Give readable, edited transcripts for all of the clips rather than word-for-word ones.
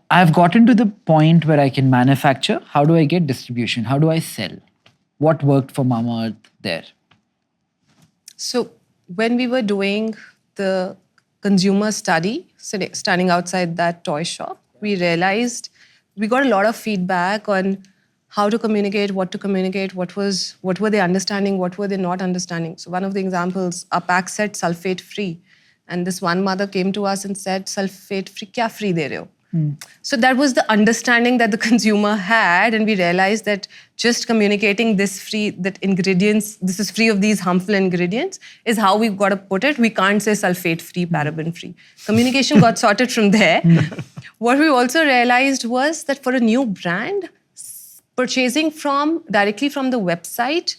I've gotten to the point where I can manufacture. How do I get distribution? How do I sell? What worked for Mamaearth there? So when we were doing the consumer study, standing outside that toy shop, we realized we got a lot of feedback on how to communicate, what to communicate, what were they understanding, what were they not understanding. So one of the examples, our pack said sulfate free. And this one mother came to us and said, sulfate free, kya free de rahe ho? So that was the understanding that the consumer had, and we realized that just communicating this ingredients, this is free of these harmful ingredients, is how we've got to put it. We can't say sulfate free, paraben free. Communication got sorted from there. What we also realized was that for a new brand, purchasing directly from the website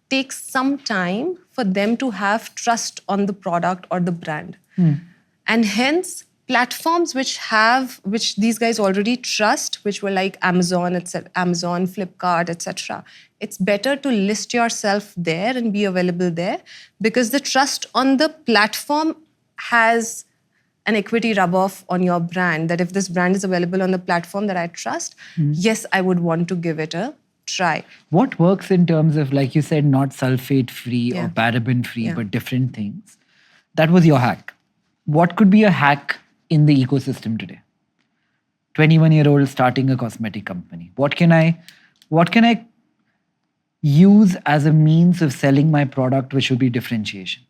takes some time for them to have trust on the product or the brand. And hence, platforms which these guys already trust, which were like Amazon, Flipkart, etc. It's better to list yourself there and be available there, because the trust on the platform has an equity rub-off on your brand, that if this brand is available on the platform that I trust, yes, I would want to give it a try. What works in terms of, like you said, not sulfate-free or paraben-free, but different things? That was your hack. What could be a hack in the ecosystem today? 21-year-old starting a cosmetic company. What can I use as a means of selling my product which will be differentiation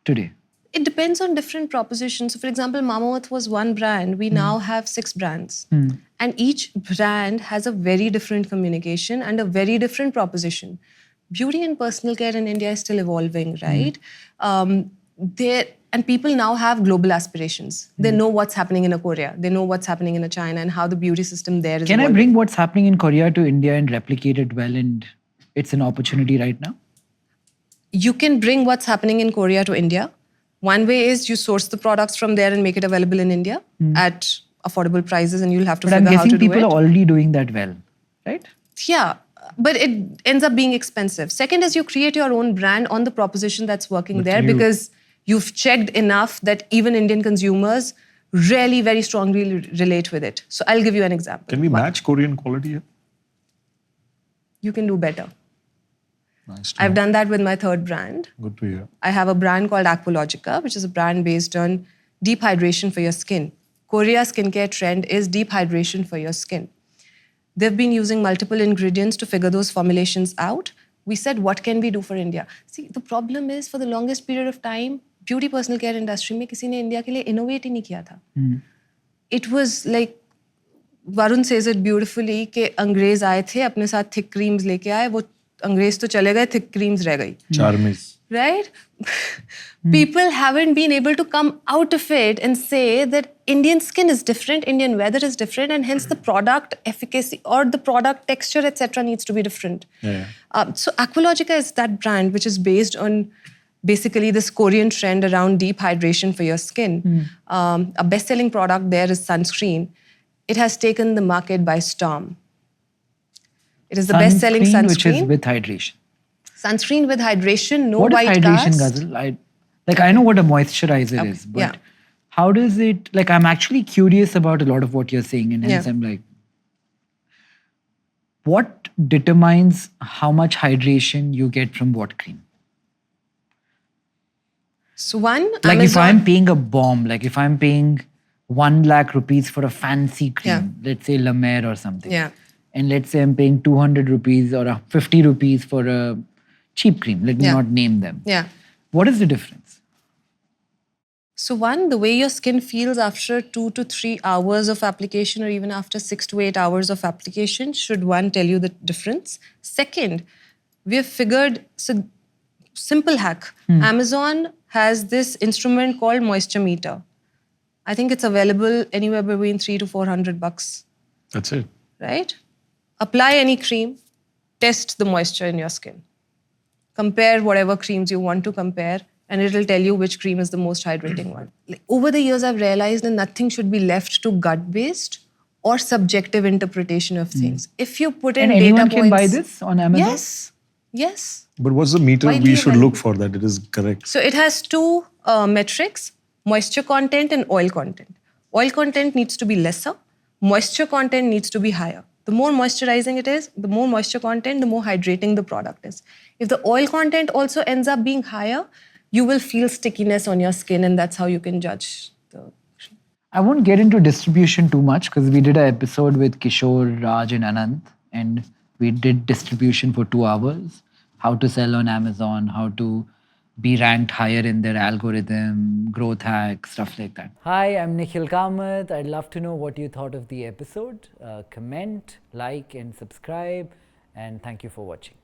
today? It depends on different propositions. So for example, Mamaearth was one brand. We now have 6 brands. And each brand has a very different communication and a very different proposition. Beauty and personal care in India is still evolving, right? And people now have global aspirations. They know what's happening in Korea. They know what's happening in China and how the beauty system there is Can evolving. I bring what's happening in Korea to India and replicate it well, and it's an opportunity right now? You can bring what's happening in Korea to India. One way is you source the products from there and make it available in India at affordable prices, and you'll have to figure out how to do it. I'm guessing people are already doing that well, right? Yeah, but it ends up being expensive. Second is you create your own brand on the proposition that's working there, because you've checked enough that even Indian consumers really very strongly relate with it. So I'll give you an example. Can we match Korean quality here? You can do better. Nice. I've done that with my 3rd brand. Good to hear. I have a brand called Aqualogica, which is a brand based on deep hydration for your skin. Korea's skincare trend is deep hydration for your skin. They've been using multiple ingredients to figure those formulations out. We said, what can we do for India? See, the problem is, for the longest period of time, beauty personal care industry में किसी ने India के लिए innovate ही नहीं किया था. It was like, Varun says it beautifully, कि अंग्रेज आए थे, अपने साथ thick creams लेके आए, वो अंग्रेज तो चले गए, thick creams रह गई. Charmis. Right? People haven't been able to come out of it and say that Indian skin is different, Indian weather is different, and hence the product efficacy or the product texture, etc. needs to be different. So Aqualogica is that brand which is based on basically this Korean trend around deep hydration for your skin. A best-selling product there is sunscreen. It has taken the market by storm. It is the best-selling sunscreen. Which is with hydration. Sunscreen with hydration, no white cast. What is hydration, Ghazal? I know what a moisturizer is, but how does it... I'm actually curious about a lot of what you're saying, and hence I'm like, what determines how much hydration you get from what cream? So one, if I'm paying a bomb, if I'm paying 1 lakh rupees for a fancy cream, let's say La Mer or something, and let's say I'm paying 200 rupees or 50 rupees for a cheap cream, let me not name them. What is the difference? So one, the way your skin feels after 2 to 3 hours of application, or even after 6 to 8 hours of application, should one tell you the difference. Second, we have figured, so simple hack. Amazon has this instrument called Moisture Meter. I think it's available anywhere between $300 to $400. That's it. Right? Apply any cream, test the moisture in your skin. Compare whatever creams you want to compare, and it'll tell you which cream is the most hydrating one. Over the years, I've realized that nothing should be left to gut-based or subjective interpretation of things. If you put in data points... And anyone can buy this on Amazon? Yes. Yes. But what's the meter we should look for that it is correct? So it has 2 metrics, moisture content and oil content. Oil content needs to be lesser. moisture content needs to be higher. The more moisturizing it is, the more moisture content, the more hydrating the product is. If the oil content also ends up being higher, you will feel stickiness on your skin, and that's how you can judge the. I won't get into distribution too much because we did an episode with Kishore, Raj, and Anant, and we did distribution for 2 hours. How to sell on Amazon, how to be ranked higher in their algorithm, growth hacks, stuff like that. Hi, I'm Nikhil Kamath. I'd love to know what you thought of the episode. Comment, like, and subscribe. And thank you for watching.